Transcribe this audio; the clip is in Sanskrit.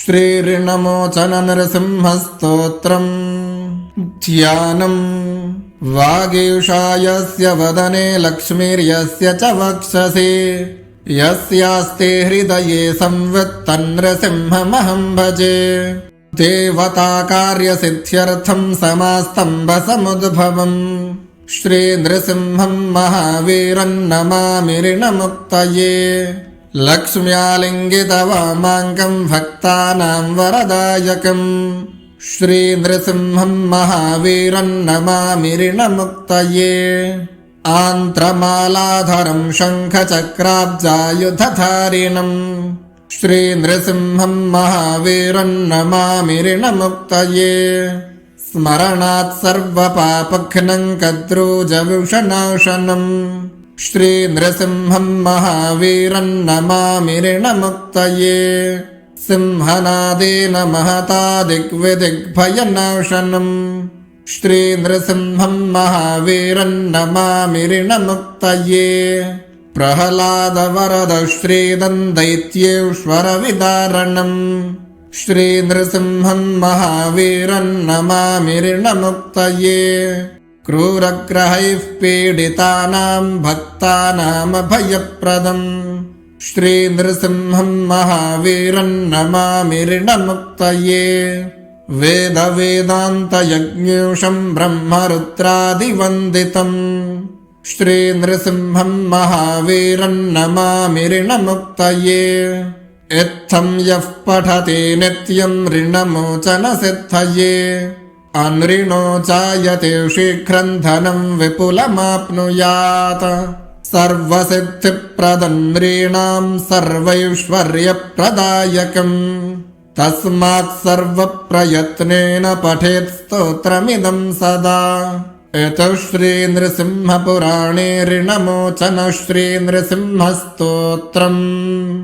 श्रीऋणमोचन नृसिंहस्तोत्रम् ध्यानम्। वागीशायस्य वदने लक्ष्मीर्यस्य च वक्षसि यस्यास्ते हृदये संवित्तन्नृसिंहमहं भजे। देवताकार्यसिद्ध्यर्थं समास्तम्भसमुद्भवम् श्रीनृसिंहं महावीरं नमामि ऋणमुक्तये। लक्ष्म्यालिङ्गितवामाङ्गं भक्तानां वरदायकम् श्रीनृसिंहं महावीरं नमामि ऋणमुक्तये। आन्त्रमालाधरं शङ्खचक्राब्जायुधधारिणम् श्रीनृसिंहं महावीरं नमामि ऋणमुक्तये। स्मरणात् सर्वपापघ्नं कद्रूजविषनाशनम् श्रीनृसिंहं महावीरं नमामि ऋणमुक्तये। सिंहनादेन महता दिग्विदिग्भयनाशनम् श्रीनृसिंहं महावीरं नमामि ऋणमुक्तये। प्रह्लादवरद श्रीदन्दैत्येश्वरविदारणम् श्रीनृसिंहं महावीरं नमामि ऋणमुक्तये। क्रूरग्रहैः पीडितानां भक्तानामभयप्रदम् श्रीनृसिंहं महावीरं नमामि ऋणमुक्तये। वेदवेदान्तयज्ञेशं ब्रह्मरुद्रादिवन्दितम् श्रीनृसिंहं महावीरं नमामि ऋणमुक्तये। इत्थं यः पठति नित्यं ऋणमोचनसिद्धये अनृणो जायते शीघ्रं धनं विपुलमाप्नुयात्। सर्वसिद्धिप्रदं नृणां सर्वैश्वर्यप्रदायकम् तस्मात् सर्वप्रयत्नेन पठेत् स्तोत्रमिदं सदा। इति श्रीनृसिंहपुराणे ऋणमोचन श्रीनृसिंहस्तोत्रम्।